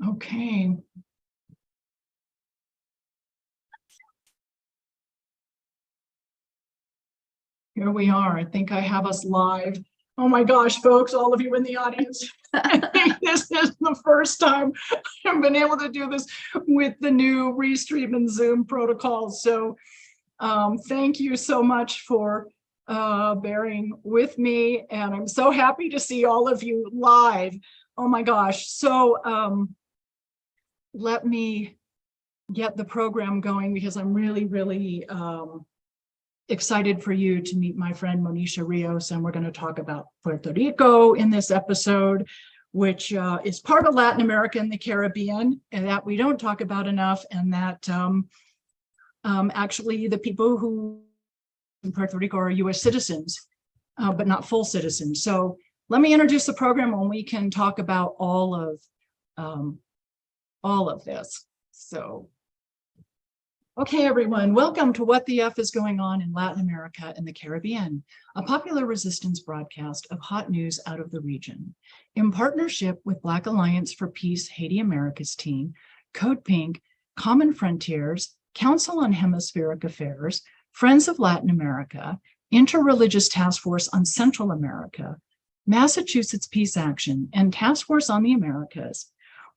Okay. Here we are. I think I have us live. Oh my gosh, folks, all of you in the audience. I think this is the first time I've been able to do this with the new Restream and Zoom protocols. So thank you so much for bearing with me. And I'm so happy to see all of you live. Oh my gosh. So let me get the program going because I'm really excited for you to meet my friend Monisha Rios, and we're going to talk about Puerto Rico in this episode, which is part of Latin America and the Caribbean, and that we don't talk about enough, and that actually the people who in Puerto Rico are U.S. citizens, but not full citizens. So let me introduce the program, and we can talk about all of this. So. Okay, everyone, welcome to What the F is Going On in Latin America and the Caribbean, a popular resistance broadcast of hot news out of the region. In partnership with Black Alliance for Peace Haiti Americas team, Code Pink, Common Frontiers, Council on Hemispheric Affairs, Friends of Latin America, Interreligious Task Force on Central America, Massachusetts Peace Action, and Task Force on the Americas.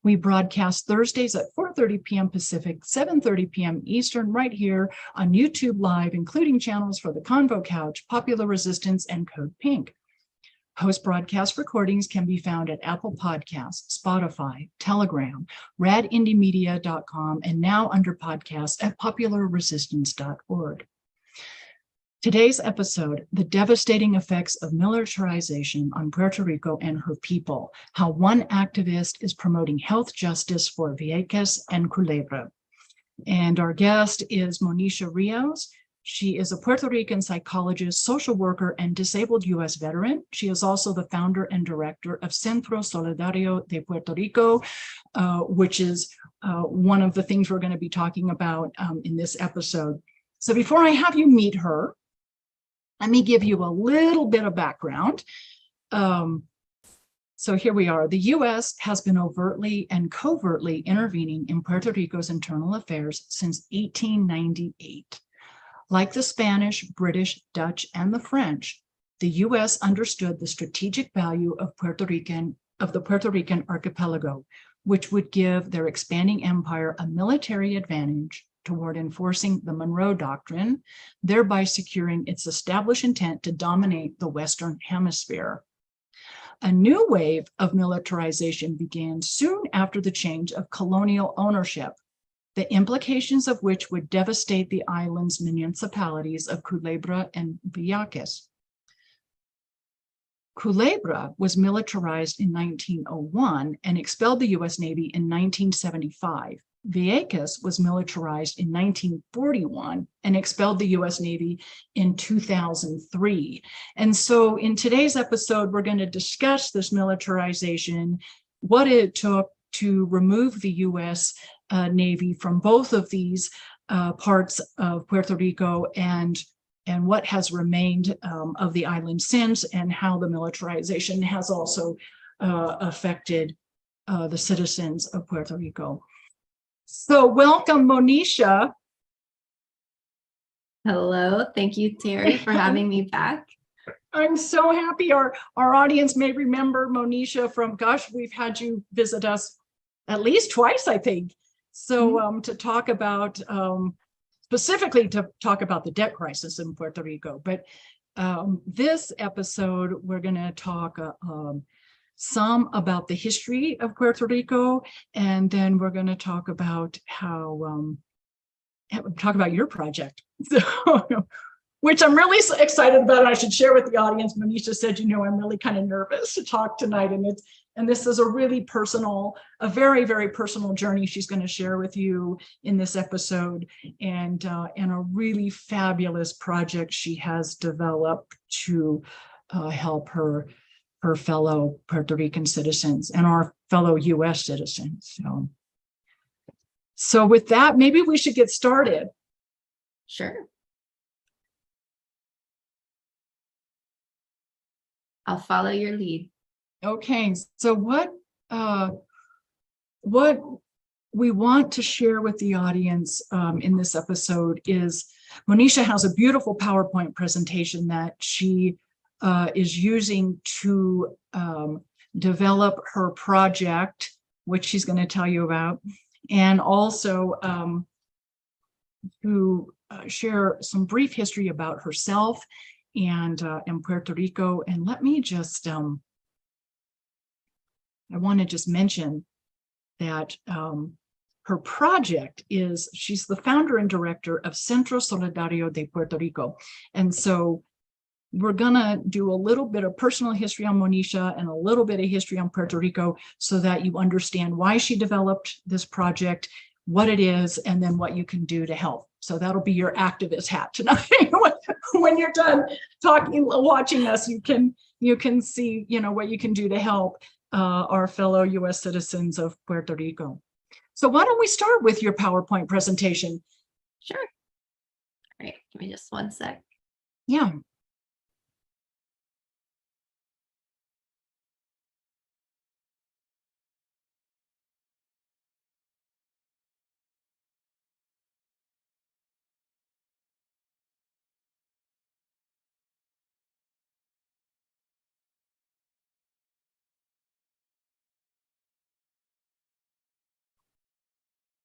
We broadcast Thursdays at 4:30 p.m. Pacific, 7:30 p.m. Eastern, right here on YouTube Live, including channels for the Convo Couch, Popular Resistance, and Code Pink. Post-broadcast recordings can be found at Apple Podcasts, Spotify, Telegram, radindiemedia.com, and now under podcast at popularresistance.org. Today's episode, the devastating effects of militarization on Puerto Rico and her people, how one activist is promoting health justice for Vieques and Culebra. And our guest is Monisha Rios. She is a Puerto Rican psychologist, social worker, and disabled U.S. veteran. She is also the founder and director of Centro Solidario de Puerto Rico, which is one of the things we're going to be talking about in this episode. So before I have you meet her, let me give you a little bit of background. So here we are. The U.S. has been overtly and covertly intervening in Puerto Rico's internal affairs since 1898. Like the Spanish, British, Dutch, and the French, the U.S. understood the strategic value of the Puerto Rican archipelago, which would give their expanding empire a military advantage toward enforcing the Monroe Doctrine, thereby securing its established intent to dominate the Western Hemisphere. A new wave of militarization began soon after the change of colonial ownership, the implications of which would devastate the island's municipalities of Culebra and Vieques. Culebra was militarized in 1901 and expelled the U.S. Navy in 1975. Vieques was militarized in 1941 and expelled the U.S. Navy in 2003. And so in today's episode, we're going to discuss this militarization, what it took to remove the U.S. Navy from both of these parts of Puerto Rico and what has remained of the island since, and how the militarization has also affected the citizens of Puerto Rico. So welcome, Monisha. Hello, thank you, Terry, for having me back. I'm so happy. Our audience may remember Monisha from, gosh, we've had you visit us at least twice, I think. So to talk about, specifically to talk about the debt crisis in Puerto Rico. But this episode, we're going to talk some about the history of Puerto Rico, and then we're going to talk about how talk about your project, so, which I'm really excited about. And I should share with the audience. Monisha said, you know, I'm really kind of nervous to talk tonight, and this is a really personal, a very personal journey she's going to share with you in this episode, and a really fabulous project she has developed to help her fellow Puerto Rican citizens and our fellow U.S. citizens. So with that, maybe we should get started. Sure. I'll follow your lead. Okay, so what what we want to share with the audience in this episode is Monisha has a beautiful PowerPoint presentation that she is using to develop her project, which she's going to tell you about, and also to share some brief history about herself and Puerto Rico. And let me just, I want to just mention that her project is, she's the founder and director of Centro Solidario de Puerto Rico. And so we're gonna do a little bit of personal history on Monisha and a little bit of history on Puerto Rico so that you understand why she developed this project, what it is, and then what you can do to help. So that'll be your activist hat tonight. When you're done talking, watching us, you can see, what you can do to help our fellow U.S. citizens of Puerto Rico. So why don't we start with your PowerPoint presentation? Sure. All right, give me just one sec. Yeah.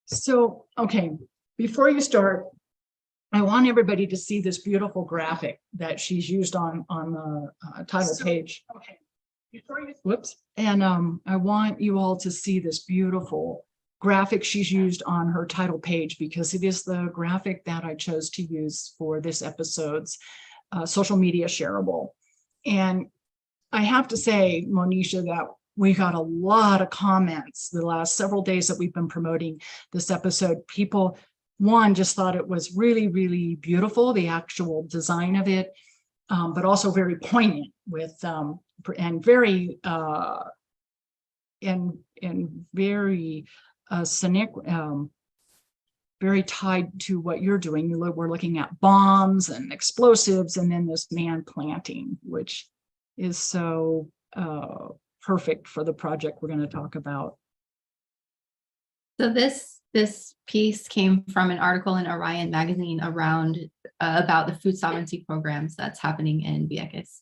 So, okay, before you start, I want everybody to see this beautiful graphic that she's used on the title page. Okay. Whoops. And I want you all to see this beautiful graphic she's used on her title page, because it is the graphic that I chose to use for this episode's social media shareable. And I have to say, Monisha, that we got a lot of comments the last several days that we've been promoting this episode. People, one, just thought it was really, really beautiful, the actual design of it, but also very poignant with, and very, very cynic, very tied to what you're doing. We're looking at bombs and explosives, and then this man planting, which is so perfect for the project we're going to talk about. So this piece came from an article in Orion magazine around about the food sovereignty programs that's happening in Vieques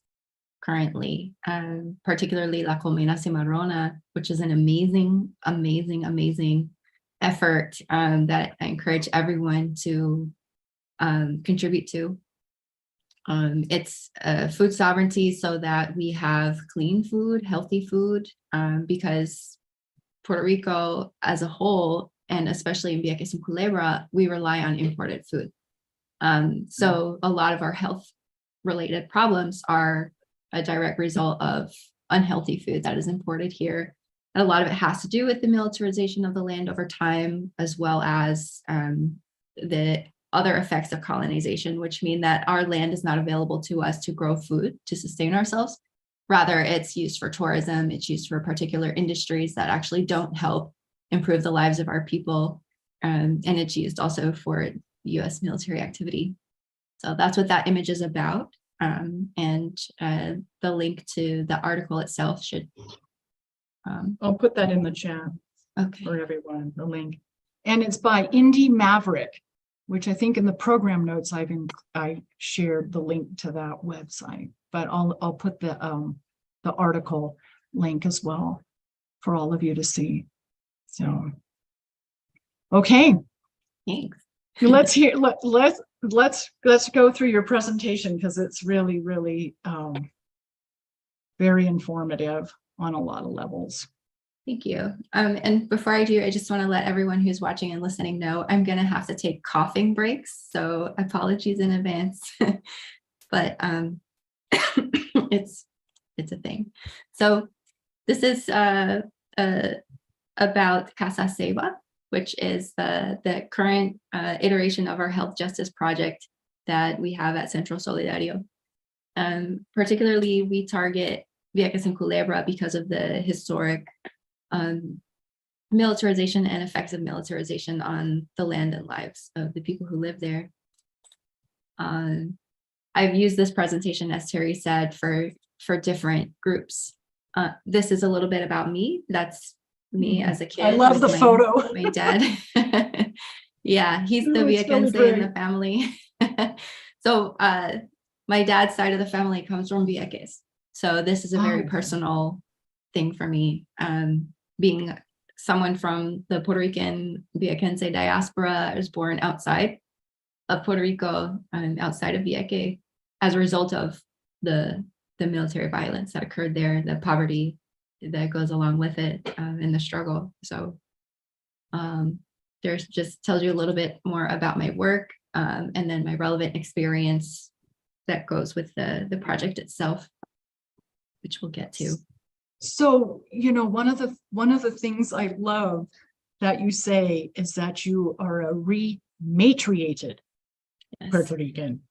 currently, particularly La Colmena Cimarrona, which is an amazing effort that I encourage everyone to contribute to. It's food sovereignty so that we have clean food, healthy food, because Puerto Rico as a whole, and especially in Vieques and Culebra, we rely on imported food. So a lot of our health related problems are a direct result of unhealthy food that is imported here. And a lot of it has to do with the militarization of the land over time, as well as the other effects of colonization, which mean that our land is not available to us to grow food to sustain ourselves. Rather, it's used for tourism, it's used for particular industries that actually don't help improve the lives of our people. And it's used also for US military activity. So that's what that image is about. And the link to the article itself should. I'll put that in the chat for Okay. everyone, the link. And it's by Indie Maverick, which I think in the program notes I shared the link to that website, but I'll put the article link as well for all of you to see. So, okay, Thanks. let's go through your presentation, because it's really, really very informative on a lot of levels. Thank you. And before I do, I just want to let everyone who's watching and listening know I'm going to have to take coughing breaks. So apologies in advance, but it's a thing. So this is about Casa Seva, which is the current iteration of our health justice project that we have at Centro Solidario. Particularly, we target Vieques and Culebra because of the historic militarization and effects of militarization on the land and lives of the people who live there. I've used this presentation, as Terry said, for different groups. This is a little bit about me. That's me as a kid. I love the with photo. My dad. Yeah, he's the It's really Viequense in great. the family. So my dad's side of the family comes from Vieques. So this is a very Oh. personal thing for me. Being someone from the Puerto Rican Viequense diaspora, I was born outside of Puerto Rico, outside of Vieques, as a result of the military violence that occurred there, the poverty that goes along with it, and the struggle. So there's just tells you a little bit more about my work, and then my relevant experience that goes with the project itself, which we'll get to. So, you know, one of the things I love that you say is that you are a rematriated Yes. Puerto Rican,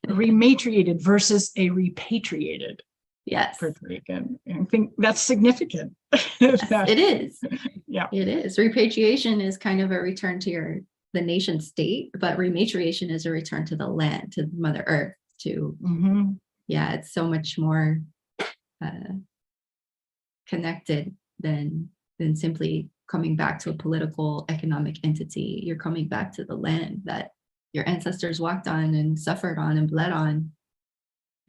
rematriated versus a repatriated Yes. Puerto Rican. And I think that's significant. Yes, it is. Yeah. It is. Repatriation is kind of a return to the nation state, but rematriation is a return to the land, to Mother Earth, to, yeah, it's so much more connected than simply coming back to a political economic entity. You're coming back to the land that your ancestors walked on and suffered on and bled on.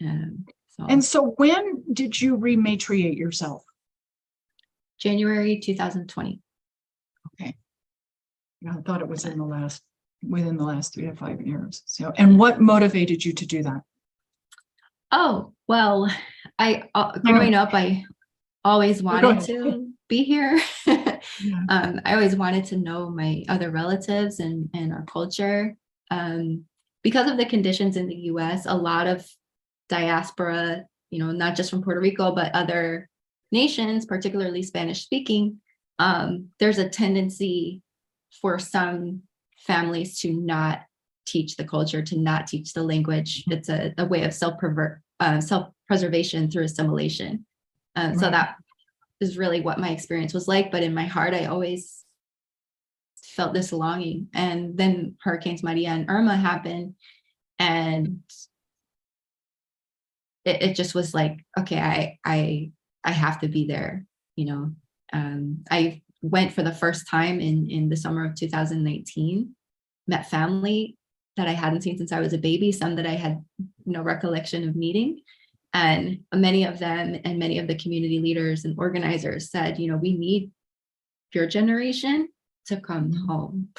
And so when did you rematriate yourself? January 2020. Okay. Yeah, I thought it was within the last 3 to 5 years. So, and what motivated you to do that? Oh, well, growing up, I always wanted to be here. Yeah. I always wanted to know my other relatives and our culture. Because of the conditions in the US, a lot of diaspora, you know, not just from Puerto Rico, but other nations, particularly Spanish speaking, there's a tendency for some families to not teach the culture, to not teach the language. It's a way of self-preservation through assimilation. So that is really what my experience was like. But in my heart, I always felt this longing. And then Hurricanes Maria and Irma happened. And it just was like, okay, I have to be there, you know. I went for the first time in the summer of 2019, met family that I hadn't seen since I was a baby, some that I had no recollection of meeting. And many of them and many of the community leaders and organizers said, you know, we need your generation to come home.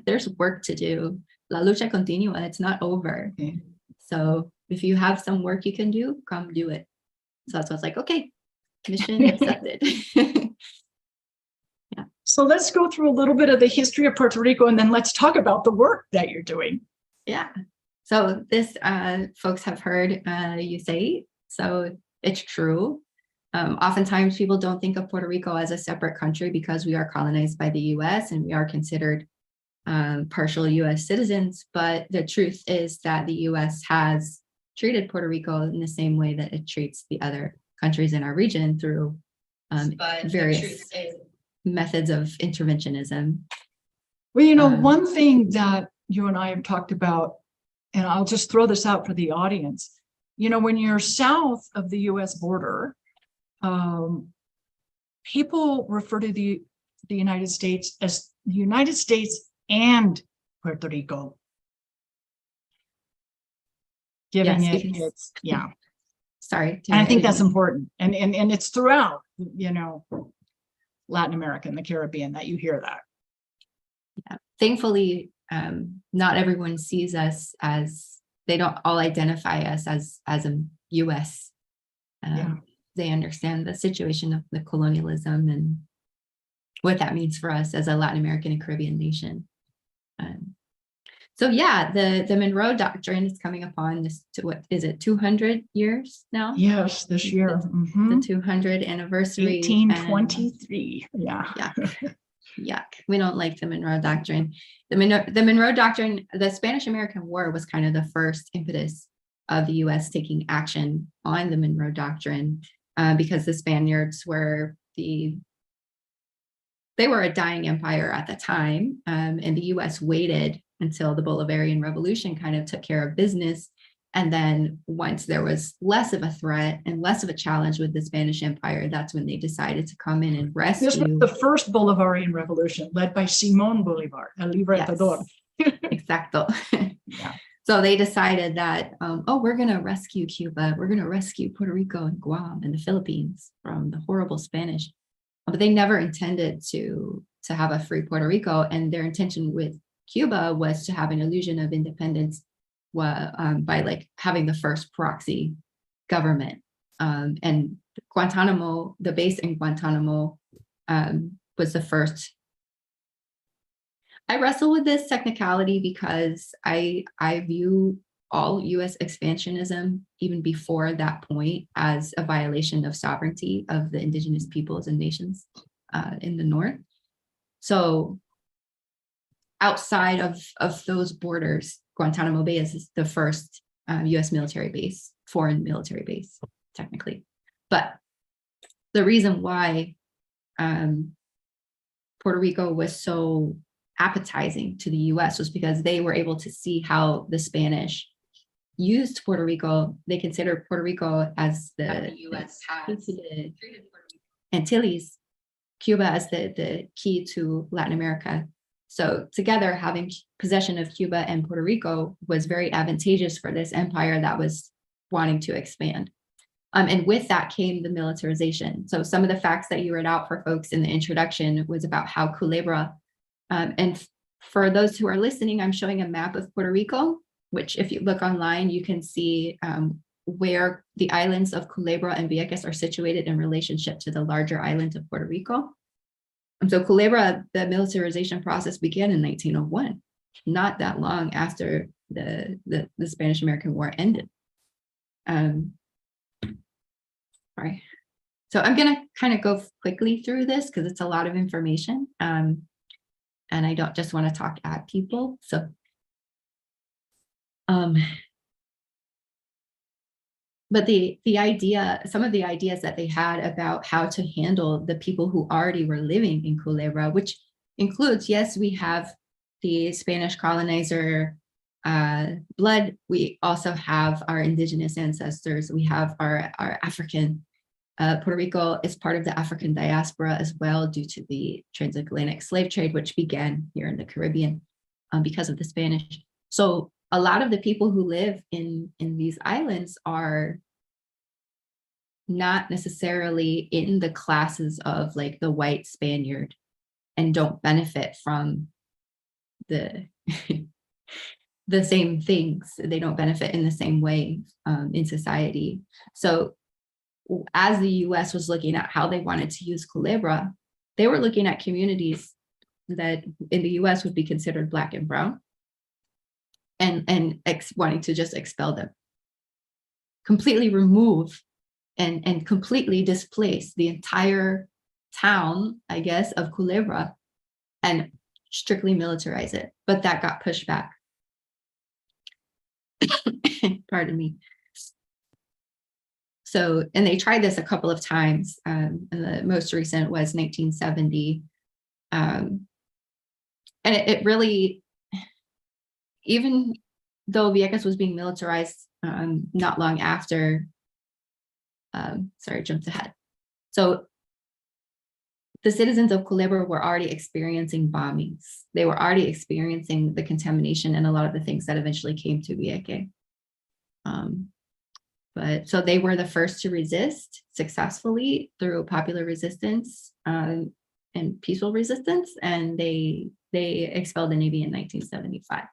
There's work to do. La lucha continua, it's not over. Okay. So if you have some work you can do, come do it. So that's why I was like, okay, mission accepted. Yeah. So let's go through a little bit of the history of Puerto Rico, and then let's talk about the work that you're doing. Yeah. So this, folks have heard you say, so it's true. Oftentimes people don't think of Puerto Rico as a separate country because we are colonized by the US and we are considered partial US citizens. But the truth is that the US has treated Puerto Rico in the same way that it treats the other countries in our region through various methods of interventionism. Well, you know, one thing that you and I have talked about, and I'll just throw this out for the audience, you know, when you're south of the US border, people refer to the United States as the United States and Puerto Rico. Giving it's Sorry. And I think that's important. And it's throughout, you know, Latin America and the Caribbean that you hear that. Yeah. Thankfully, not everyone sees us as, they don't all identify us as a US. They understand the situation of the colonialism and what that means for us as a Latin American and Caribbean nation. So yeah, the Monroe Doctrine is coming upon this, what is it, 200 years now? Yes, this year. The 200 anniversary. 1823, yeah. Yuck. We don't like the Monroe Doctrine. The Monroe Doctrine, the Spanish-American War was kind of the first impetus of the US taking action on the Monroe Doctrine, because the Spaniards were they were a dying empire at the time, and the US waited until the Bolivarian Revolution kind of took care of business And then once there was less of a threat and less of a challenge with the Spanish Empire, that's when they decided to come in and rescue. This was the first Bolivarian revolution led by Simón Bolívar, El Libertador. Yes, exacto. Yeah. So they decided that, we're going to rescue Cuba. We're going to rescue Puerto Rico and Guam and the Philippines from the horrible Spanish. But they never intended to have a free Puerto Rico. And their intention with Cuba was to have an illusion of independence by like having the first proxy government. And Guantanamo, the base in Guantanamo, was the first. I wrestle with this technicality because I view all US expansionism, even before that point, as a violation of sovereignty of the indigenous peoples and nations in the North. So outside of those borders, Guantanamo Bay is the first US military base, foreign military base, technically. But the reason why Puerto Rico was so appetizing to the US was because they were able to see how the Spanish used Puerto Rico. They considered Puerto Rico as the US has treated Antilles, Cuba as the key to Latin America. So together, having possession of Cuba and Puerto Rico was very advantageous for this empire that was wanting to expand. And with that came the militarization. So some of the facts that you read out for folks in the introduction was about how Culebra, and for those who are listening, I'm showing a map of Puerto Rico, which if you look online, you can see where the islands of Culebra and Vieques are situated in relationship to the larger island of Puerto Rico. And so Culebra, the militarization process began in 1901, not that long after the Spanish-American War ended. Sorry. So I'm going to kind of go quickly through this because it's a lot of information. And I don't just want to talk at people. So but the idea, some of the ideas that they had about how to handle the people who already were living in Culebra, which includes, yes, we have the Spanish colonizer blood. We also have our indigenous ancestors. We have our African. Puerto Rico is part of the African diaspora as well due to the transatlantic slave trade, which began here in the Caribbean because of the Spanish. So a lot of the people who live in these islands are not necessarily in the classes of like the white Spaniard and don't benefit from the the same things. They don't benefit in the same way in society. So as the US was looking at how they wanted to use Culebra, they were looking at communities that in the US would be considered Black and brown, and wanting to just expel them, completely remove and completely displace the entire town, I guess, of Culebra and strictly militarize it. But that got pushed back. Pardon me. So, and they tried this a couple of times. And the most recent was 1970. And it really, even though Vieques was being militarized not long after, sorry, jumped ahead. So the citizens of Culebra were already experiencing bombings. They were already experiencing the contamination and a lot of the things that eventually came to Vieques. But so they were the first to resist successfully through popular resistance and peaceful resistance, and they expelled the Navy in 1975.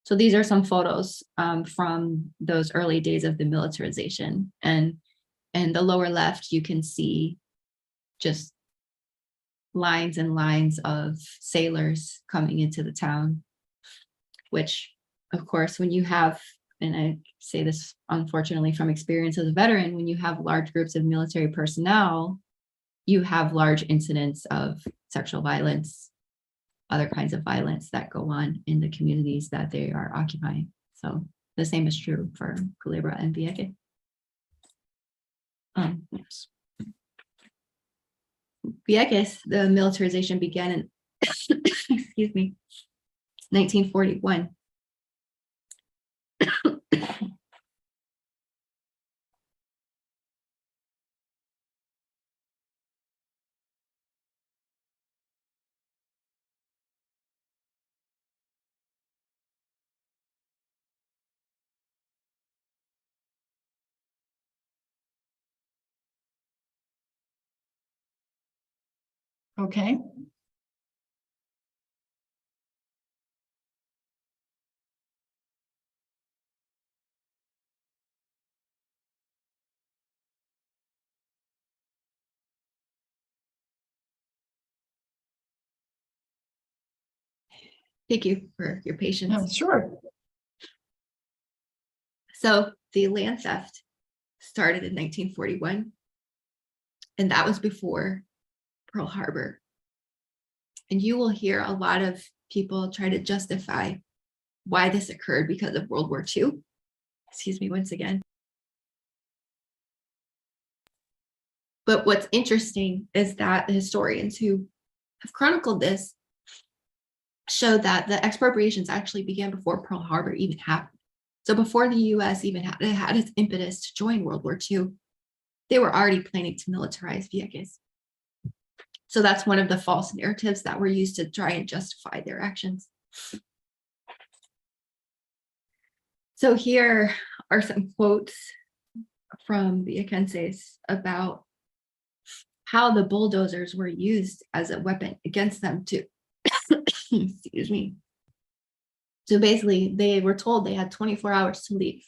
So these are some photos from those early days of the militarization. And in the lower left, you can see just lines and lines of sailors coming into the town, which, of course, when you have, and I say this unfortunately from experience as a veteran, when you have large groups of military personnel, you have large incidents of sexual violence, other kinds of violence that go on in the communities that they are occupying. So the same is true for Culebra and Vieques. Yes. Vieques, the militarization began in, excuse me, 1941. Okay. Thank you for your patience. Yeah, sure. So the land theft started in 1941, and that was before Pearl Harbor. And you will hear a lot of people try to justify why this occurred because of World War II. Excuse me once again. But what's interesting is that the historians who have chronicled this show that the expropriations actually began before Pearl Harbor even happened. So before the US even had its impetus to join World War II, they were already planning to militarize Vieques. So that's one of the false narratives that were used to try and justify their actions. So here are some quotes from Viequenses about how the bulldozers were used as a weapon against them too. Excuse me. So basically, they were told they had 24 hours to leave.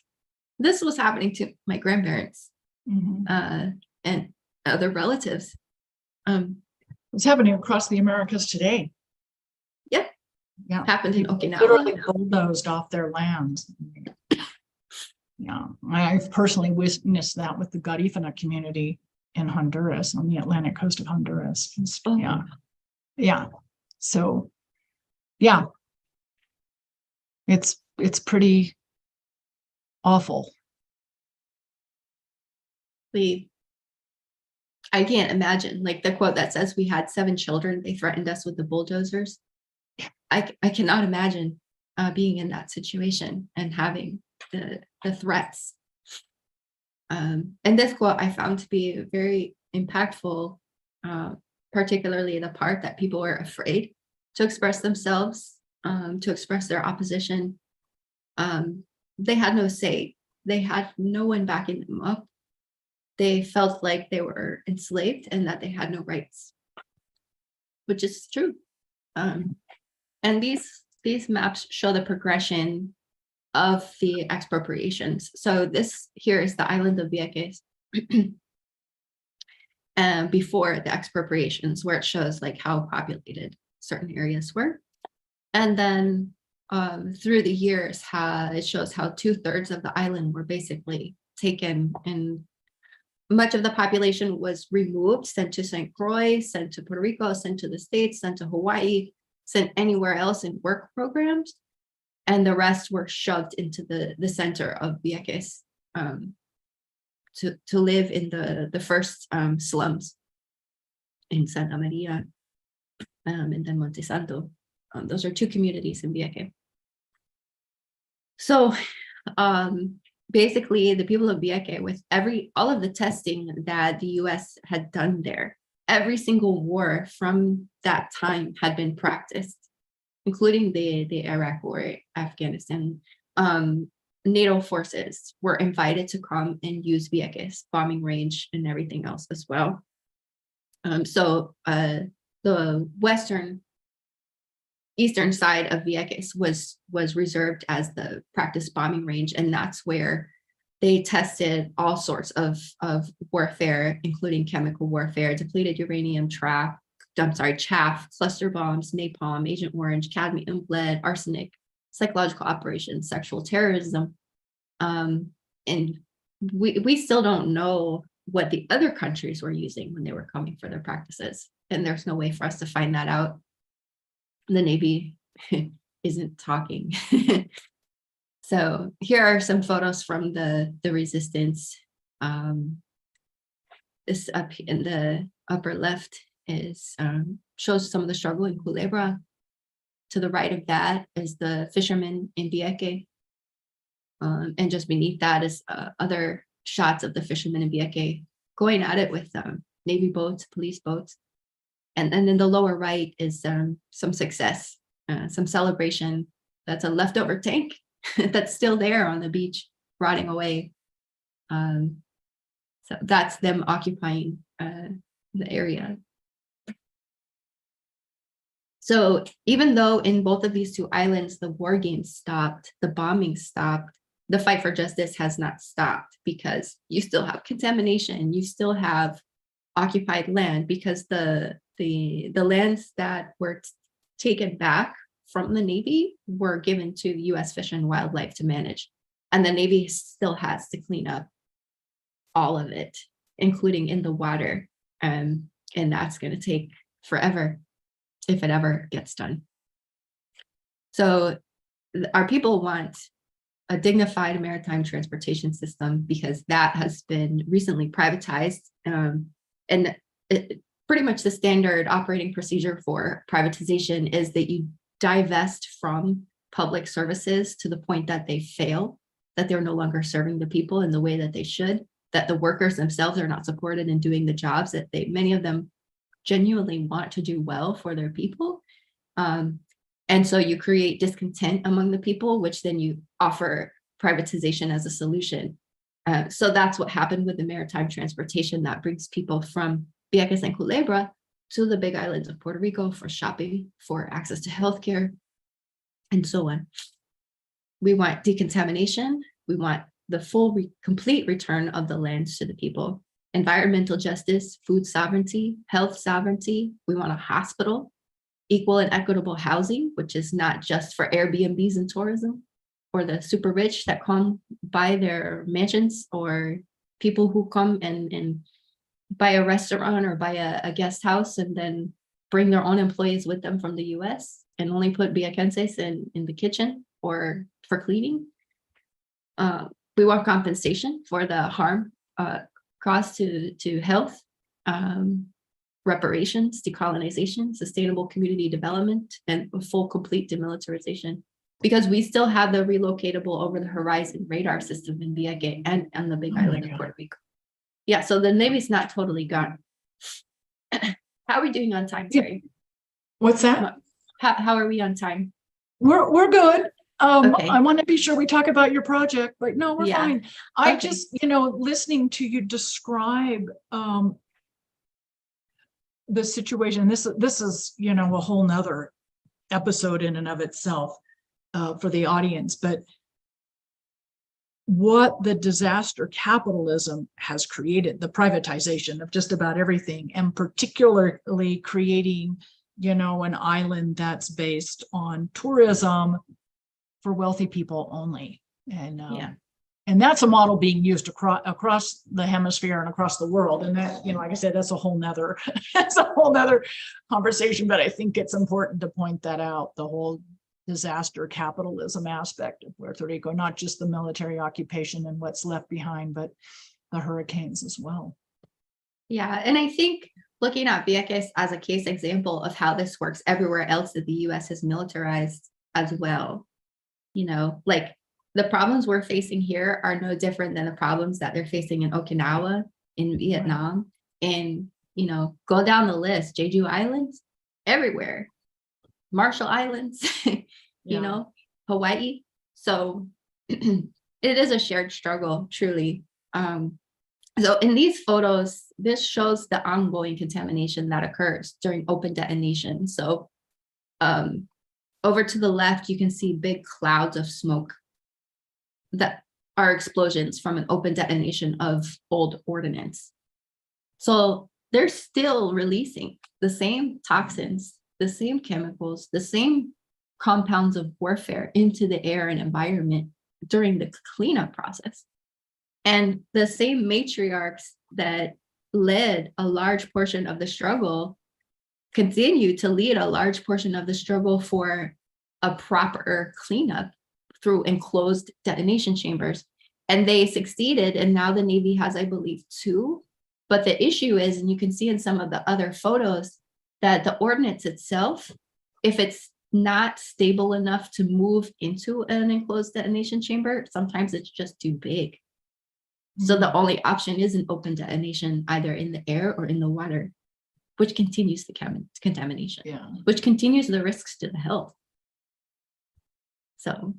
This was happening to my grandparents and other relatives. It's happening across the Americas today. Yep. Yeah. Happened in People Okinawa. literally bulldozed off their lands. Yeah, I've personally witnessed that with the Garifuna community in Honduras, on the Atlantic coast of Honduras. Oh. Yeah. Yeah. So, yeah. It's pretty awful. I can't imagine, like the quote that says we had 7 children, they threatened us with the bulldozers. I cannot imagine being in that situation and having the threats. And this quote I found to be very impactful, particularly the part that people were afraid to express themselves, to express their opposition. They had no say. They had no one backing them up. They felt like they were enslaved and that they had no rights, which is true. And these maps show the progression of the expropriations. So this here is the island of Vieques and before the expropriations, where it shows like how populated certain areas were. And then through the years, it shows how 2/3 of the island were basically taken, and much of the population was removed, sent to St. Croix, sent to Puerto Rico, sent to the States, sent to Hawaii, sent anywhere else in work programs. And the rest were shoved into the center of Vieques to live in the first slums in Santa Maria and then Monte Santo. Those are 2 communities in Vieques. So basically, the people of Vieques, with all of the testing that the US had done there, every single war from that time had been practiced, including the Iraq War, Afghanistan. NATO forces were invited to come and use Vieques bombing range and everything else as well. So the eastern side of Vieques was reserved as the practice bombing range, and that's where they tested all sorts of warfare, including chemical warfare, depleted uranium, chaff, cluster bombs, napalm, Agent Orange, cadmium, lead, arsenic, psychological operations, sexual terrorism. And we still don't know what the other countries were using when they were coming for their practices. And there's no way for us to find that out. The Navy isn't talking. So here are some photos from the resistance. This up in the upper left is shows some of the struggle in Culebra. To the right of that is the fishermen in Vieques. And just beneath that is other shots of the fishermen in Vieques going at it with Navy boats, police boats. And then in the lower right is some success, some celebration. That's a leftover tank that's still there on the beach, rotting away. So that's them occupying the area. So even though in both of these two islands, the war games stopped, the bombing stopped, the fight for justice has not stopped, because you still have contamination, you still have occupied land, because the lands that were taken back from the Navy were given to the U.S. Fish and Wildlife to manage. And the Navy still has to clean up all of it, including in the water. And that's going to take forever, if it ever gets done. So our people want a dignified maritime transportation system, because that has been recently privatized. And pretty much the standard operating procedure for privatization is that you divest from public services to the point that they fail, that they're no longer serving the people in the way that they should, that the workers themselves are not supported in doing the jobs that many of them genuinely want to do well for their people. And so you create discontent among the people, which then you offer privatization as a solution. So that's what happened with the maritime transportation that brings people from Vieques and Culebra to the big islands of Puerto Rico for shopping, for access to healthcare, and so on. We want decontamination. We want the full, complete return of the lands to the people. Environmental justice, food sovereignty, health sovereignty. We want a hospital, equal and equitable housing, which is not just for Airbnbs and tourism, or the super rich that come buy their mansions, or people who come and buy a restaurant or buy a guest house and then bring their own employees with them from the US and only put Viequenses in the kitchen or for cleaning. We want compensation for the harm caused to health, reparations, decolonization, sustainable community development, and a full, complete demilitarization. Because we still have the relocatable over the horizon radar system in Vieques and the big island of Puerto Rico. Yeah, so the Navy's not totally gone. How are we doing on time, Terry? What's that? How are we on time? We're good. Okay. I want to be sure we talk about your project, but no, we're fine. I Okay. just, listening to you describe the situation. This is, a whole nother episode in and of itself for the audience, but what the disaster capitalism has created, the privatization of just about everything, and particularly creating, an island that's based on tourism for wealthy people only. And that's a model being used across the hemisphere and across the world. And that, like I said, that's a whole nother, conversation, but I think it's important to point that out, the whole disaster capitalism aspect of Puerto Rico, not just the military occupation and what's left behind, but the hurricanes as well. Yeah, and I think looking at Vieques as a case example of how this works everywhere else that the US has militarized as well, like the problems we're facing here are no different than the problems that they're facing in Okinawa, in Vietnam, and, go down the list, Jeju Islands, everywhere, Marshall Islands, Hawaii. So it is a shared struggle, truly. So in these photos, this shows the ongoing contamination that occurs during open detonation. So over to the left, you can see big clouds of smoke that are explosions from an open detonation of old ordnance. So they're still releasing the same toxins, the same chemicals, the same compounds of warfare into the air and environment during the cleanup process. And the same matriarchs that led a large portion of the struggle continue to lead a large portion of the struggle for a proper cleanup through enclosed detonation chambers. And they succeeded, and now the Navy has, I believe, 2. But the issue is, and you can see in some of the other photos, that the ordnance itself, if it's not stable enough to move into an enclosed detonation chamber, sometimes it's just too big. So the only option is an open detonation, either in the air or in the water, which continues the contamination, which continues the risks to the health. So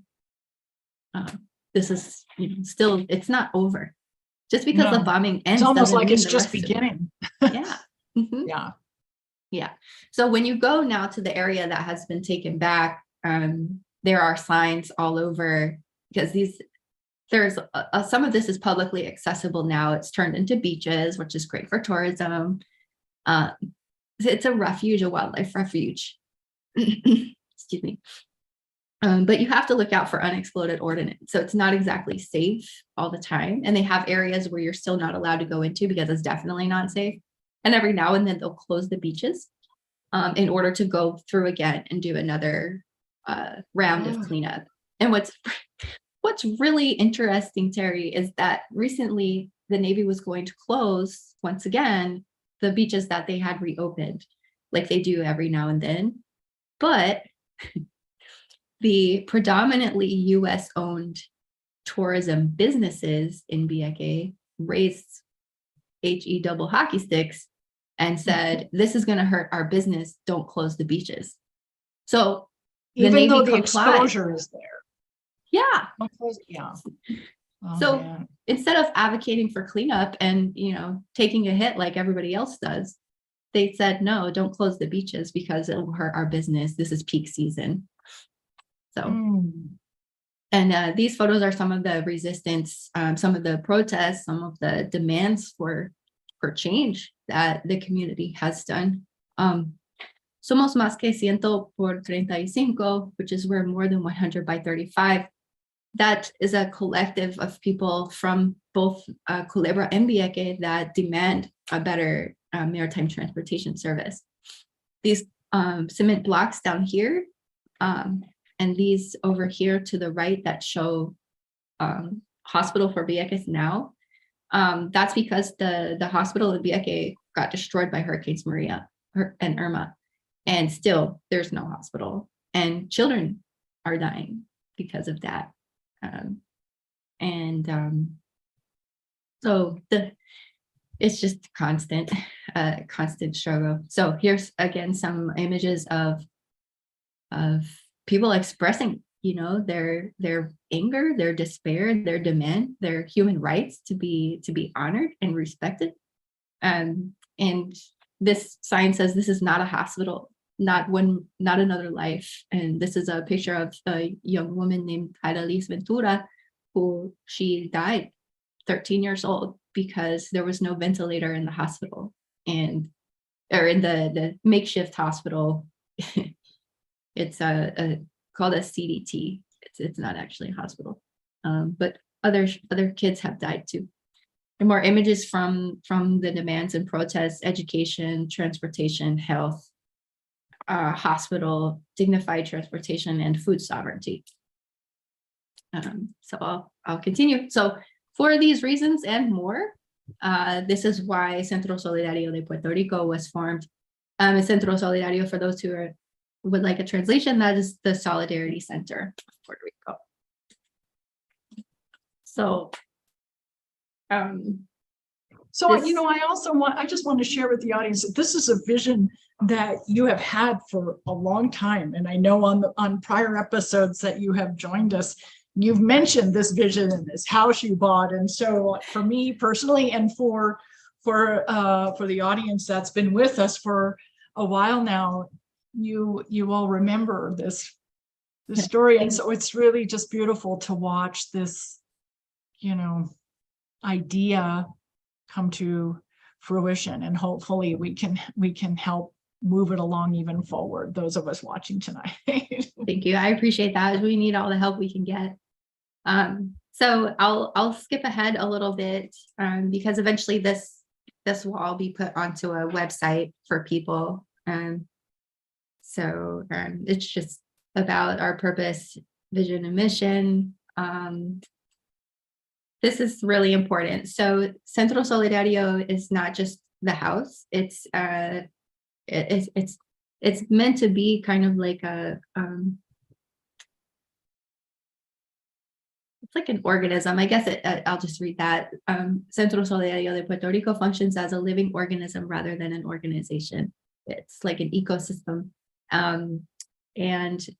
this is, still, it's not over. Just because the bombing ends, it's almost like it's the just rest of it. beginning. Yeah. Yeah. Yeah. So when you go now to the area that has been taken back, there are signs all over, because there's some of this is publicly accessible now. It's turned into beaches, which is great for tourism. It's a refuge, a wildlife refuge. Excuse me. But you have to look out for unexploded ordnance. So it's not exactly safe all the time. And they have areas where you're still not allowed to go into because it's definitely not safe. And every now and then they'll close the beaches in order to go through again and do another round of cleanup. And what's really interesting, Terry, is that recently the Navy was going to close once again the beaches that they had reopened, like they do every now and then. But the predominantly US owned tourism businesses in Vieques raised HE double hockey sticks and said, this is going to hurt our business. Don't close the beaches. So even though the exposure is there. Yeah. Yeah. So man. Instead of advocating for cleanup and, taking a hit like everybody else does, they said, no, don't close the beaches because it will hurt our business. This is peak season. So, and these photos are some of the resistance, some of the protests, some of the demands for change that the community has done. Somos más que 100 por 35, which is we're more than 100 by 35. That is a collective of people from both Culebra and Vieques that demand a better maritime transportation service. These cement blocks down here, and these over here to the right that show hospital for Vieques now, that's because the hospital in Vieques got destroyed by Hurricanes Maria and Irma. And still there's no hospital, and children are dying because of that. So it's just constant struggle. So here's again some images of people expressing, their anger, their despair, their demand, their human rights to be honored and respected. And this sign says, this is not a hospital, not another life. And this is a picture of a young woman named Liz Ventura, who she died 13 years old because there was no ventilator in the hospital or in the makeshift hospital. It's called a CDT. It's not actually a hospital, but other kids have died too. And more images from the demands and protests: education, transportation, health, hospital, dignified transportation, and food sovereignty. So I'll continue. So for these reasons and more, this is why Centro Solidario de Puerto Rico was formed. Centro Solidario, for those who would like a translation, that is the Solidarity Center of Puerto Rico. So I just want to share with the audience that this is a vision that you have had for a long time. And I know on prior episodes that you have joined us, you've mentioned this vision and this house you bought. And so for me personally, and for the audience that's been with us for a while now, you all remember this story. And so it's really just beautiful to watch this, idea come to fruition, and hopefully we can help move it along even forward, those of us watching tonight. Thank you. I appreciate that. We need all the help we can get. So I'll skip ahead a little bit because eventually this will all be put onto a website for people. So it's just about our purpose, vision, and mission. This is really important. So Centro Solidario is not just the house. It's meant to be kind of like it's like an organism. I guess I'll just read that. Centro Solidario de Puerto Rico functions as a living organism rather than an organization. It's like an ecosystem. And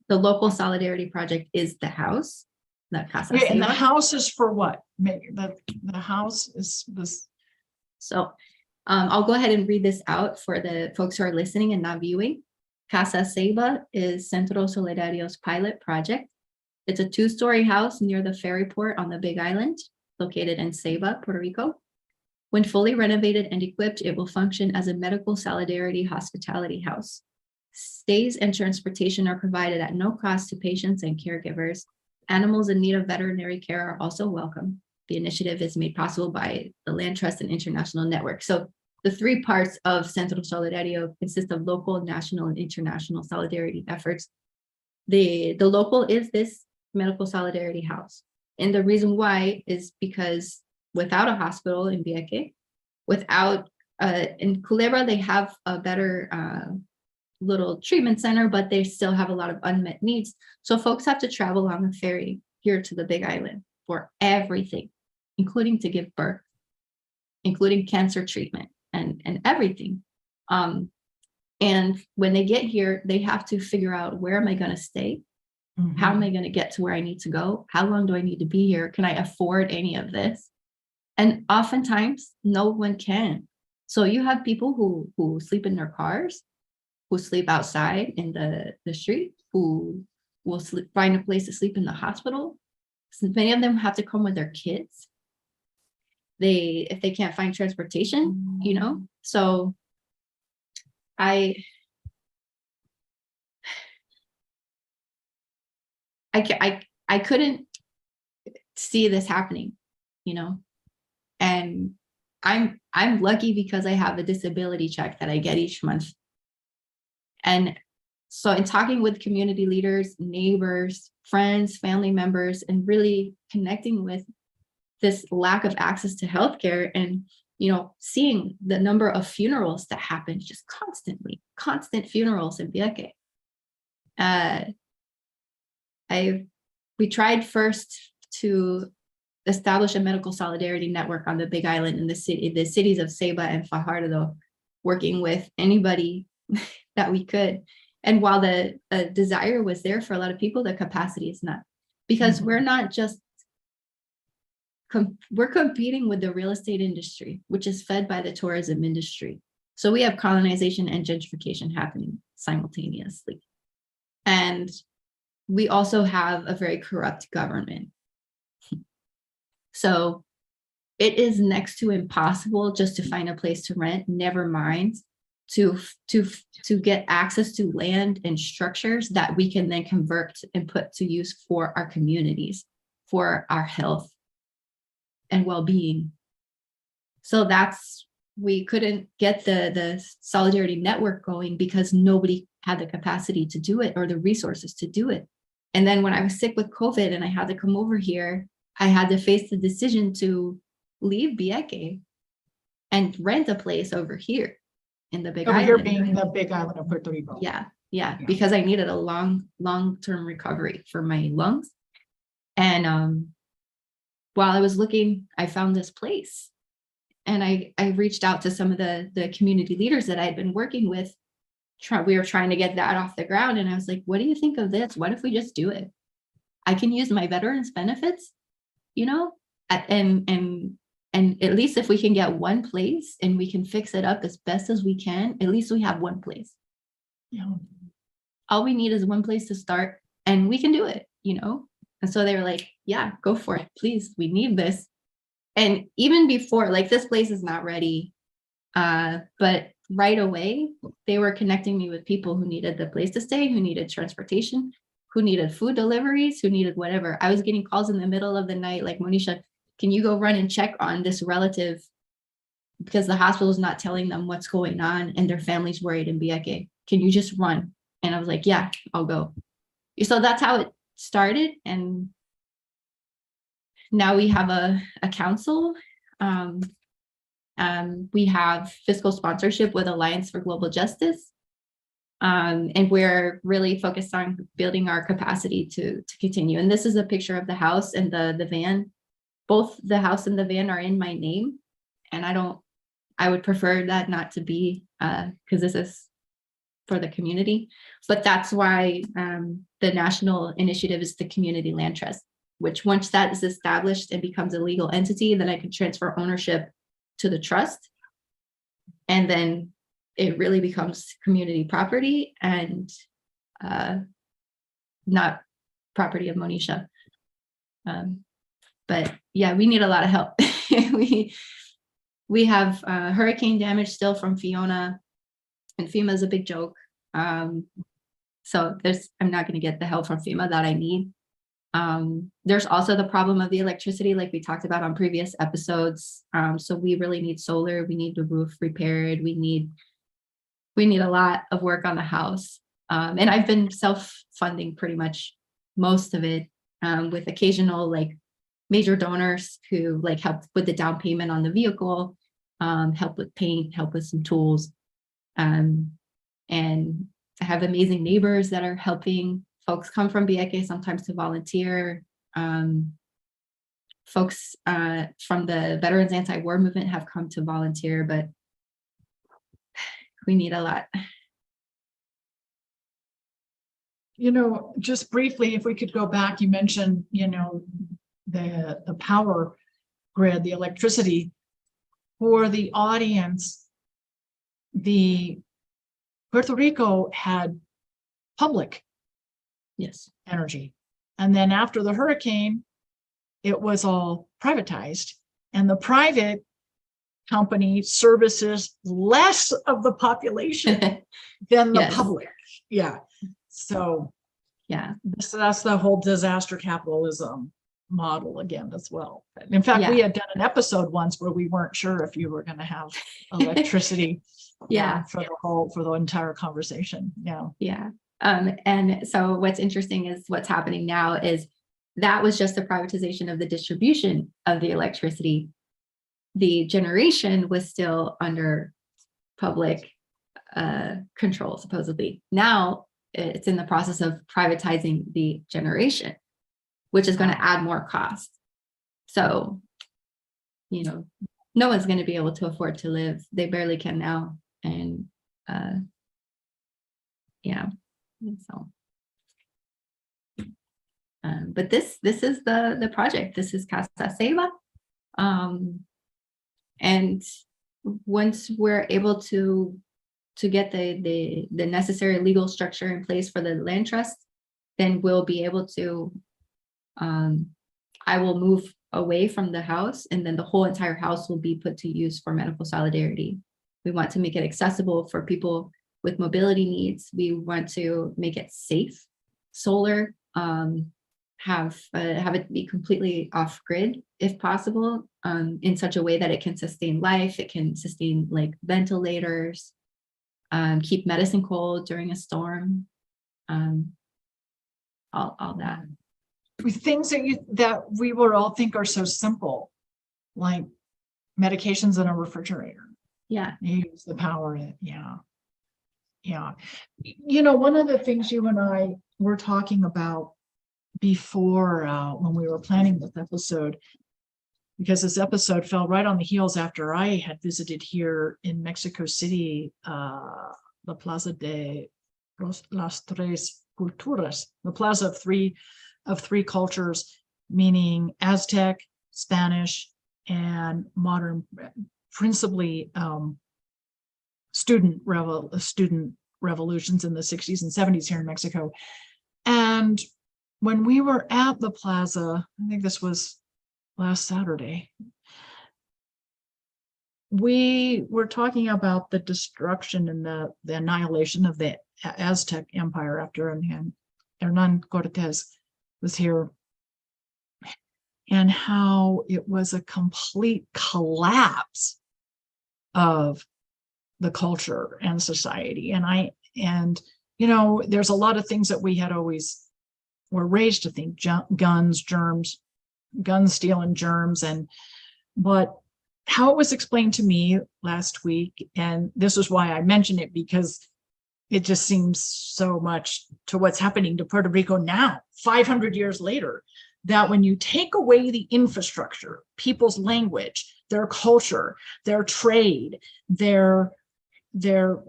the local solidarity project is the house. The Casa Seva. And the house is for what? The house is this. So I'll go ahead and read this out for the folks who are listening and not viewing. Casa Seva is Centro Solidario's pilot project. It's a 2-story house near the ferry port on the Big Island, located in Ceiba, Puerto Rico. When fully renovated and equipped, it will function as a medical solidarity hospitality house. Stays and transportation are provided at no cost to patients and caregivers. Animals in need of veterinary care are also welcome. The initiative is made possible by the Land Trust and International Network. So the 3 parts of Centro Solidario consist of local, national, and international solidarity efforts. The local is this medical solidarity house. And the reason why is because without a hospital in Vieques, without, in Culebra, they have a better little treatment center, but they still have a lot of unmet needs. So folks have to travel on the ferry here to the Big Island for everything, including to give birth, including cancer treatment and everything. And when they get here, they have to figure out, where am I going to stay? Mhm. How am I going to get to where I need to go? How long do I need to be here? Can I afford any of this? And oftentimes, no one can. So you have people who sleep in their cars, who sleep outside in the street, who will find a place to sleep in the hospital. So many of them have to come with their kids. If they can't find transportation, you know. So I couldn't see this happening, you know. And I'm lucky because I have a disability check that I get each month. And so in talking with community leaders, neighbors, friends, family members, and really connecting with this lack of access to healthcare, and, you know, seeing the number of funerals that happen just constantly, constant funerals in Vieques. We tried first to establish a medical solidarity network on the Big Island in the cities of Ceiba and Fajardo, working with anybody that we could. And while the desire was there for a lot of people, the capacity is not, because we're not just, we're competing with the real estate industry, which is fed by the tourism industry. So we have colonization and gentrification happening simultaneously. And we also have a very corrupt government. So it is next to impossible just to find a place to rent, never mind to get access to land and structures that we can then convert and put to use for our communities, for our health and well-being. So we couldn't get the solidarity network going because nobody had the capacity to do it or the resources to do it. And then when I was sick with COVID and I had to come over here, I had to face the decision to leave Vieques and rent a place over here in the Big Island. Over here being the Big Island of Puerto Rico. Yeah, because I needed a long-term recovery for my lungs. And while I was looking, I found this place. And I reached out to some of the community leaders that I had been working with. We were trying to get that off the ground. And I was like, what do you think of this? What if we just do it? I can use my veterans benefits, you know, and at least if we can get one place and we can fix it up as best as we can, at least we have one place. Yeah. All we need is one place to start and we can do it, you know? And so they were like, yeah, go for it. Please, we need this. And even before, like, this place is not ready, but right away, they were connecting me with people who needed the place to stay, who needed transportation, who needed food deliveries, who needed whatever. I was getting calls in the middle of the night, like, Monisha, can you go run and check on this relative because the hospital is not telling them what's going on and their family's worried in Vieques. Can you just run? And I was like, yeah, I'll go. So that's how it started. And now we have a council. We have fiscal sponsorship with Alliance for Global Justice. And we're really focused on building our capacity to continue. And this is a picture of the house and the van. Both the house and the van are in my name. And I would prefer that not to be, because this is for the community. But that's why the national initiative is the Community Land Trust, which once that is established and becomes a legal entity, then I can transfer ownership to the trust. And then it really becomes community property and not property of Monisha. But yeah, we need a lot of help. we have hurricane damage still from Fiona, and FEMA is a big joke. So I'm not going to get the help from FEMA that I need. There's also the problem of the electricity, like we talked about on previous episodes. So we really need solar. We need the roof repaired. We need a lot of work on the house. And I've been self-funding pretty much most of it, with occasional like major donors who like help with the down payment on the vehicle, help with paint, help with some tools. And I have amazing neighbors that are helping. Folks come from Vieques sometimes to volunteer. Folks from the Veterans Anti-War Movement have come to volunteer, but we need a lot. Just briefly, if we could go back, you mentioned, the power grid, the electricity. For the audience, the Puerto Rico had public energy. And then after the hurricane, it was all privatized. And the private company services less of the population than the public. Yeah. So yeah, that's the whole disaster capitalism model again as well. In fact, we had done an episode once where we weren't sure if you were going to have electricity for the entire conversation. And so what's interesting is what's happening now is that was just the privatization of the distribution of the electricity. The generation was still under public control, supposedly. Now it's in the process of privatizing the generation, which is going to add more cost. So, no one's going to be able to afford to live. They barely can now. And so. But this is the project. This is Casa Seva. And once we're able to get the necessary legal structure in place for the land trust, then we'll be able to, I will move away from the house, and then the whole entire house will be put to use for medical solidarity. We want to make it accessible for people with mobility needs. We want to make it safe, solar, have it be completely off grid if possible, in such a way that it can sustain life. It can sustain like ventilators, keep medicine cold during a storm, all that. Things that we would all think are so simple, like medications in a refrigerator. Yeah. You use the power. Yeah. One of the things you and I were talking about before, when we were planning this episode, because this episode fell right on the heels after I had visited here in Mexico City, the Plaza de las Tres Culturas, the Plaza of three cultures, meaning Aztec, Spanish, and modern, principally student revolutions in the 60s and 70s here in Mexico. And when we were at the plaza, I think this was last Saturday, we were talking about the destruction and the annihilation of the Aztec Empire after Hernan Cortés was here, and how it was a complete collapse of the culture and society. And there's a lot of things that we had always were raised to think: guns, germs, guns stealing germs, but how it was explained to me last week, and this is why I mention it, because it just seems so much to what's happening to Puerto Rico now, 500 years later, that when you take away the infrastructure, people's language, their culture, their trade, their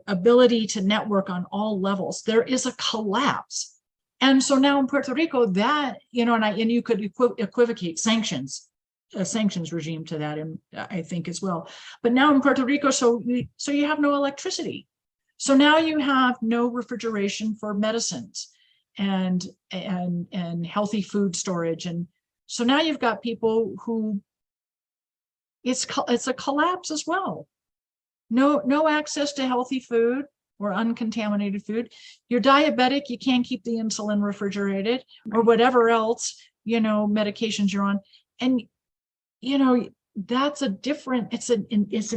ability to network on all levels, there is a collapse. And so now in Puerto Rico, that, and you could equivocate sanctions. a sanctions regime to that, and I think as well. But now in Puerto Rico, so you have no electricity. So now you have no refrigeration for medicines and healthy food storage. And so now you've got people who it's a collapse as well. No access to healthy food or uncontaminated food. You're diabetic, you can't keep the insulin refrigerated or whatever else, medications you're on. And, that's a different, it's an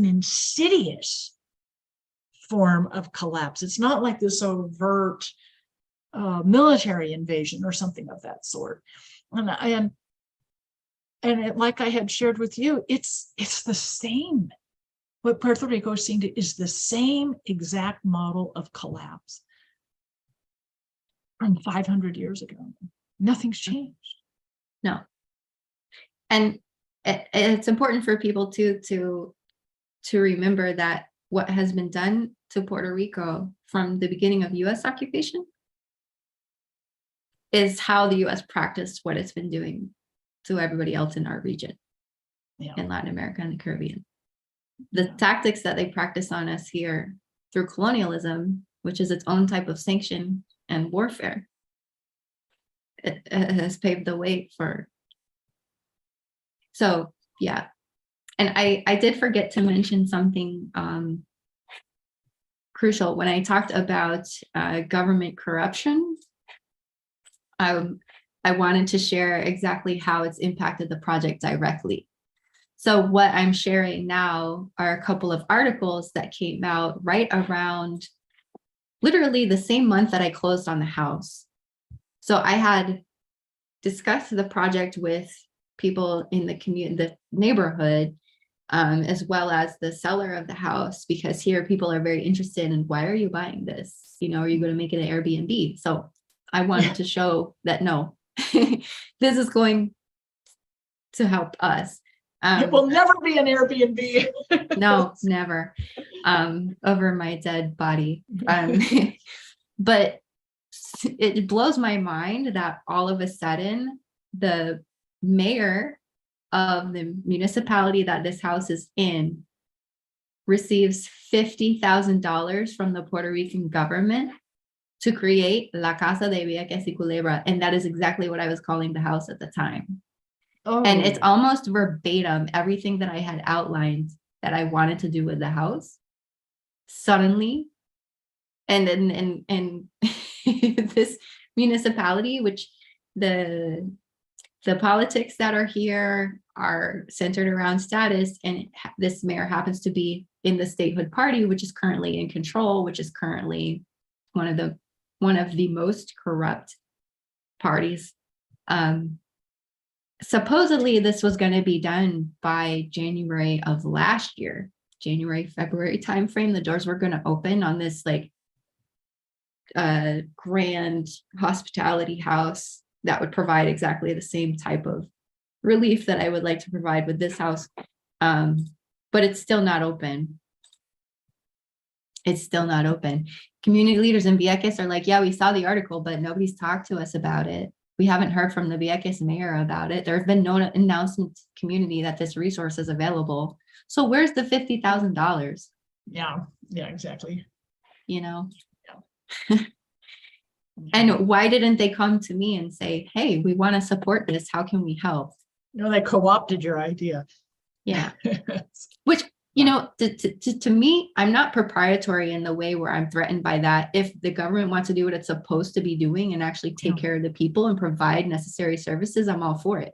insidious form of collapse. It's not like this overt military invasion or something of that sort. And like I had shared with you, it's the same. What Puerto Rico is seeing is the same exact model of collapse from 500 years ago. Nothing's changed. No. And it's important for people to remember that what has been done to Puerto Rico from the beginning of U.S. occupation is how the U.S. practiced what it's been doing to everybody else in our region, in Latin America and the Caribbean. The tactics that they practice on us here through colonialism, which is its own type of sanction and warfare, it has paved the way for. So, yeah. And I did forget to mention something crucial when I talked about government corruption. I wanted to share exactly how it's impacted the project directly. So what I'm sharing now are a couple of articles that came out right around literally the same month that I closed on the house. So I had discussed the project with people in the community, the neighborhood, as well as the seller of the house, because here people are very interested in, why are you buying this? Are you going to make it an Airbnb? So I wanted to show that, no, this is going to help us. It will never be an Airbnb. No, never. Over my dead body. But it blows my mind that all of a sudden the mayor of the municipality that this house is in receives $50,000 from the Puerto Rican government to create La Casa de Vieques y Culebra. And that is exactly what I was calling the house at the time. Oh. And it's almost verbatim everything that I had outlined that I wanted to do with the house. Suddenly, and this municipality, which the politics that are here are centered around status, and this mayor happens to be in the statehood party, which is currently in control, which is currently one of the most corrupt parties. Supposedly this was going to be done by January of last year, February timeframe. The doors were going to open on this grand hospitality house that would provide exactly the same type of relief that I would like to provide with this house. But it's still not open. It's still not open. Community leaders in Vieques are like, yeah, we saw the article, but nobody's talked to us about it. We haven't heard from the Vieques mayor about it. There have been no announcement to the community that this resource is available. So where's the $50,000? Yeah, exactly. Yeah. And why didn't they come to me and say, hey, we want to support this. How can we help? They co-opted your idea. Yeah. Which, to me, I'm not proprietary in the way where I'm threatened by that. If the government wants to do what it's supposed to be doing and actually take care of the people and provide necessary services, I'm all for it.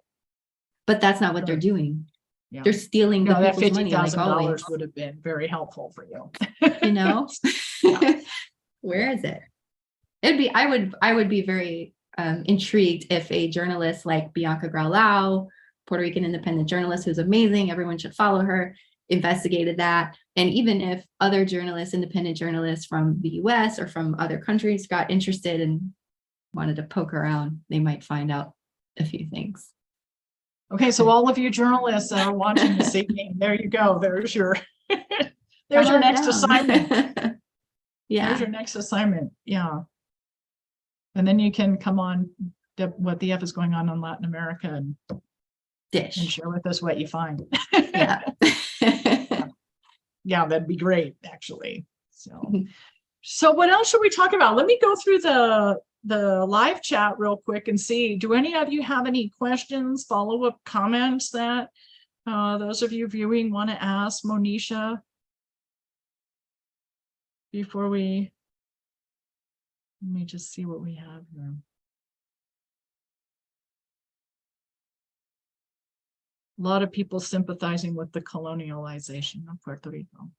But that's not what they're doing. Yeah. They're stealing the people's money. Like always. Would have been very helpful for you. Where is it? I would be very intrigued if a journalist like Bianca Graulau, Puerto Rican independent journalist who's amazing, everyone should follow her, investigated that. And even if other journalists, independent journalists from the US or from other countries got interested and wanted to poke around, they might find out a few things. Okay, so all of you journalists that are watching this evening, there you go. There's your next assignment. Yeah. There's your next assignment. Yeah. And then you can come on what the F is going on in Latin America and dish. And share with us what you find. Yeah. Yeah, that'd be great, actually. So what else should we talk about? Let me go through the live chat real quick and see, do any of you have any questions, follow-up comments that those of you viewing want to ask Monisha before let me just see what we have here. A lot of people sympathizing with the colonialization of Puerto Rico.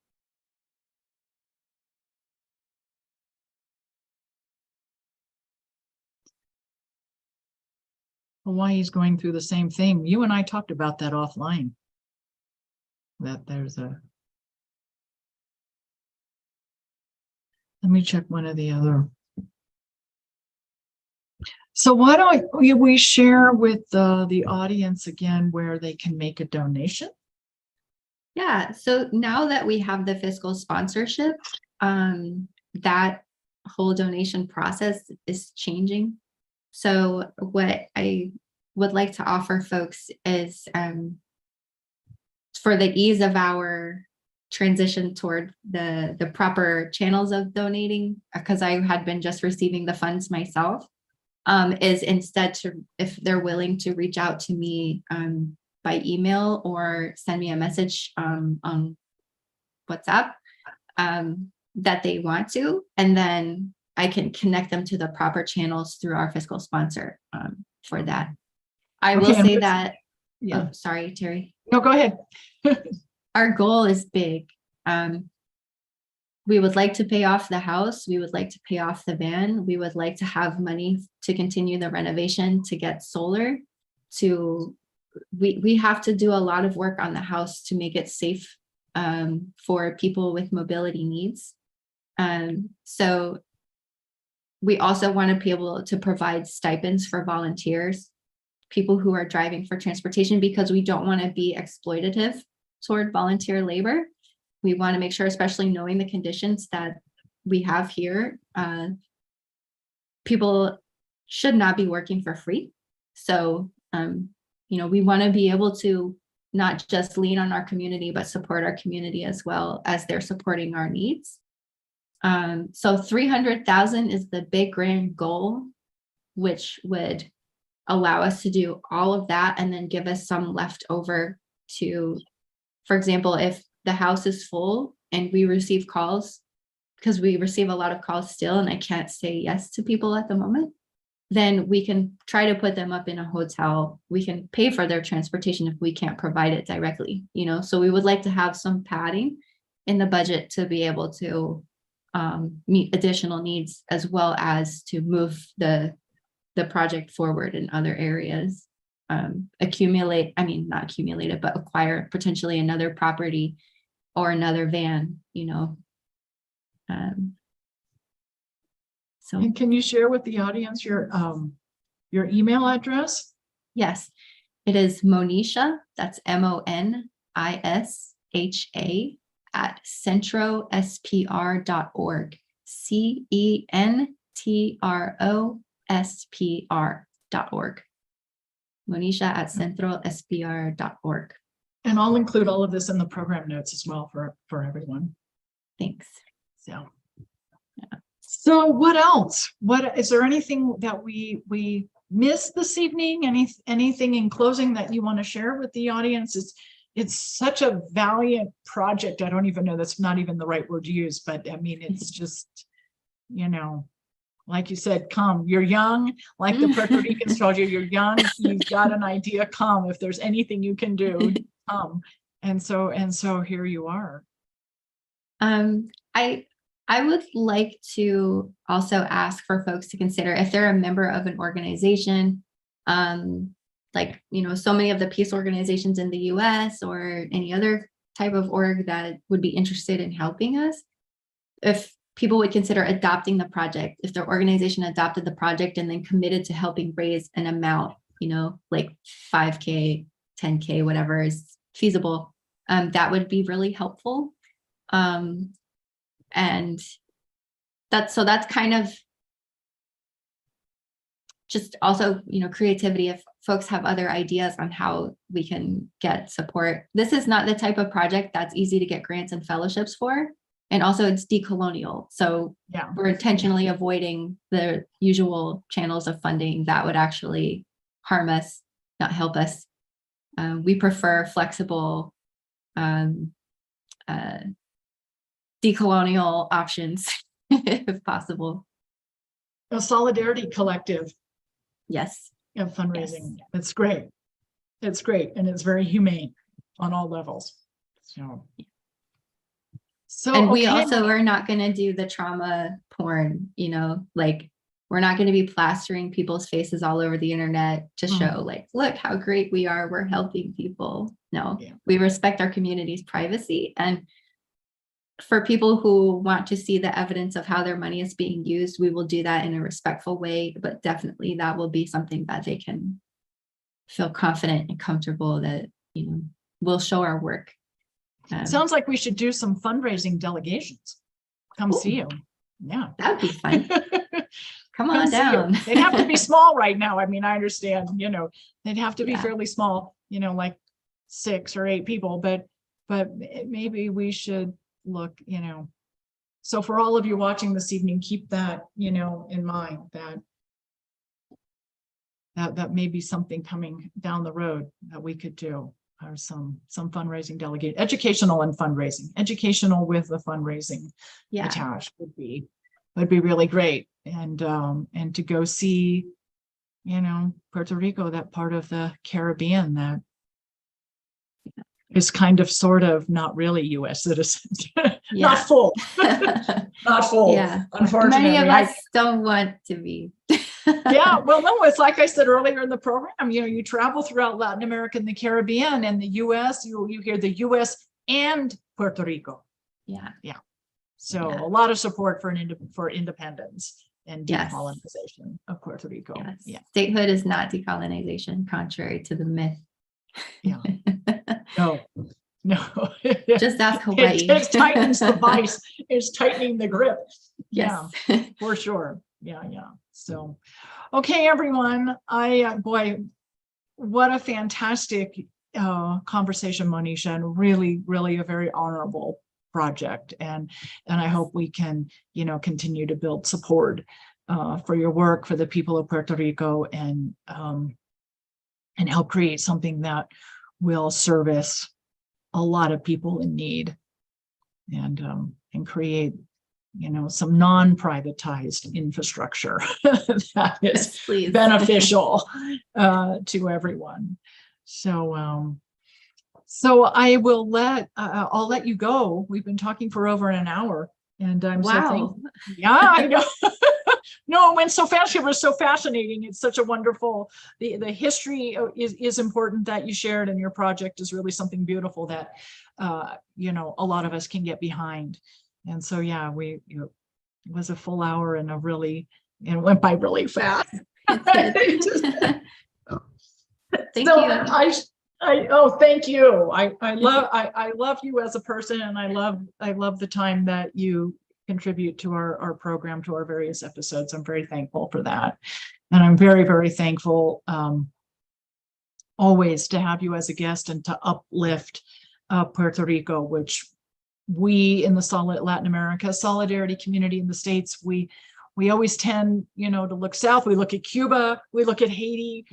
Hawaii's going through the same thing. You and I talked about that offline. That there's a. Let me check one of the other. So why don't we share with the audience again where they can make a donation? Yeah, so now that we have the fiscal sponsorship, that whole donation process is changing. So what I would like to offer folks is for the ease of our transition toward the proper channels of donating, because I had been just receiving the funds myself, is instead if they're willing to reach out to me by email or send me a message on WhatsApp that they want to, and then I can connect them to the proper channels through our fiscal sponsor for that. I will say that, yeah. Oh, sorry, Terry. No, go ahead. Our goal is big. We would like to pay off the house. We would like to pay off the van. We would like to have money to continue the renovation, to get solar, we have to do a lot of work on the house to make it safe for people with mobility needs. So we also want to be able to provide stipends for volunteers, people who are driving for transportation, because we don't want to be exploitative toward volunteer labor. We want to make sure, especially knowing the conditions that we have here, people should not be working for free. So, we want to be able to not just lean on our community, but support our community as well as they're supporting our needs. So 300,000 is the big grand goal, which would allow us to do all of that and then give us some left over to, for example, if the house is full and we receive calls, because we receive a lot of calls still and I can't say yes to people at the moment, then we can try to put them up in a hotel. We can pay for their transportation if we can't provide it directly, so we would like to have some padding in the budget to be able to meet additional needs, as well as to move the project forward in other areas, not accumulate it, but acquire potentially another property or another van, So, and can you share with the audience your email address? Yes, it is Monisha, that's MONISHA at centrospr.org, CENTROSPR.org. Monisha at centrospr.org. And I'll include all of this in the program notes as well for everyone. Thanks. So, yeah. So what else? What is there anything that we missed this evening? Anything in closing that you want to share with the audience? It's such a valiant project. I don't even know, that's not even the right word to use, but I mean, it's just, like you said, come, you're young, like the Puerto Ricans told you, you're young, you've got an idea, come, if there's anything you can do, come. And so here you are. I would like to also ask for folks to consider, if they're a member of an organization, like, so many of the peace organizations in the US or any other type of org that would be interested in helping us, if people would consider adopting the project, if their organization adopted the project and then committed to helping raise an amount, like 5K, 10K, whatever is feasible, that would be really helpful. And that's kind of just also, creativity. If folks have other ideas on how we can get support, this is not the type of project that's easy to get grants and fellowships for. And also it's decolonial. So we're intentionally avoiding the usual channels of funding that would actually harm us, not help us. We prefer flexible decolonial options if possible. A solidarity collective. Yes. Of fundraising. Yes. It's great. It's great. And it's very humane on all levels. So and we also are not going to do the trauma porn, like we're not going to be plastering people's faces all over the internet to show like, look how great we are. We're helping people. No, we respect our community's privacy. And for people who want to see the evidence of how their money is being used, we will do that in a respectful way, but definitely that will be something that they can feel confident and comfortable that, we'll show our work. Sounds like we should do some fundraising delegations. Come see you. Yeah. That would be fun. Come on down. They'd have to be small right now. I mean, I understand, they'd have to be fairly small, like 6 or 8 people, but maybe we should look, so for all of you watching this evening, keep that, in mind that may be something coming down the road that we could do, or some fundraising delegate, educational and fundraising, educational with the fundraising attached would be really great. And to go see, Puerto Rico, that part of the Caribbean that is kind of sort of not really U.S. citizens, not full, not full. Yeah, unfortunately, many of us don't want to be. Well, no, it's like I said earlier in the program. You travel throughout Latin America and the Caribbean and the U.S. You hear the U.S. and Puerto Rico. So a lot of support for independence and decolonization of Puerto Rico. Statehood is not decolonization, contrary to the myth. No. Just ask Hawaii. It tightens the vice. It's tightening the grip. Yes. For sure. So, okay, everyone. Boy, what a fantastic conversation, Monisha, and really, really a very honorable project. And I hope we can, continue to build support for your work, for the people of Puerto Rico, and help create something that will service a lot of people in need, and create, some non-privatized infrastructure that is beneficial to everyone. So, I will I'll let you go. We've been talking for over an hour, and I'm so thankful. I know. No, it went so fast. It was so fascinating. It's such a wonderful, the history is important that you shared, and your project is really something beautiful that, a lot of us can get behind. And so, it was a full hour and it went by really fast. Thank you. Thank you. I love you as a person, and I love the time that you contribute to our program, to our various episodes. I'm very thankful for that. And I'm very, very thankful always to have you as a guest and to uplift Puerto Rico, which we in the Latin America solidarity community in the States, we always tend, to look south. We look at Cuba, we look at Haiti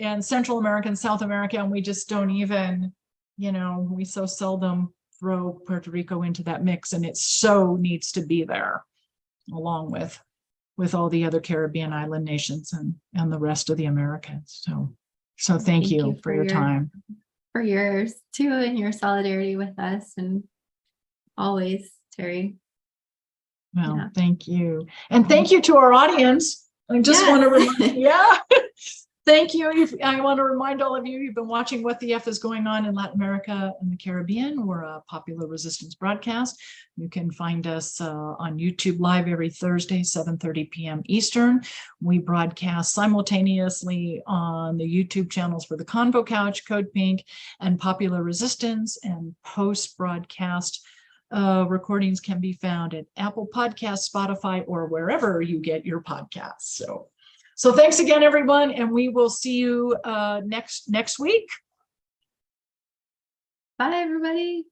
and Central America and South America, and we just don't even, we so seldom throw Puerto Rico into that mix, and it so needs to be there, along with all the other Caribbean island nations and the rest of the Americans. So thank you for your time. For yours too, and your solidarity with us, and always, Terry. Well, thank you. And thank you to our audience. I just want to remind, thank you. I want to remind all of you, you've been watching What the F is Going On in Latin America and the Caribbean. We're a popular resistance broadcast. You can find us on YouTube Live every Thursday, 7:30 p.m. Eastern. We broadcast simultaneously on the YouTube channels for the Convo Couch, Code Pink, and Popular Resistance, and post-broadcast recordings can be found at Apple Podcasts, Spotify, or wherever you get your podcasts. So thanks again, everyone, and we will see you next week. Bye, everybody.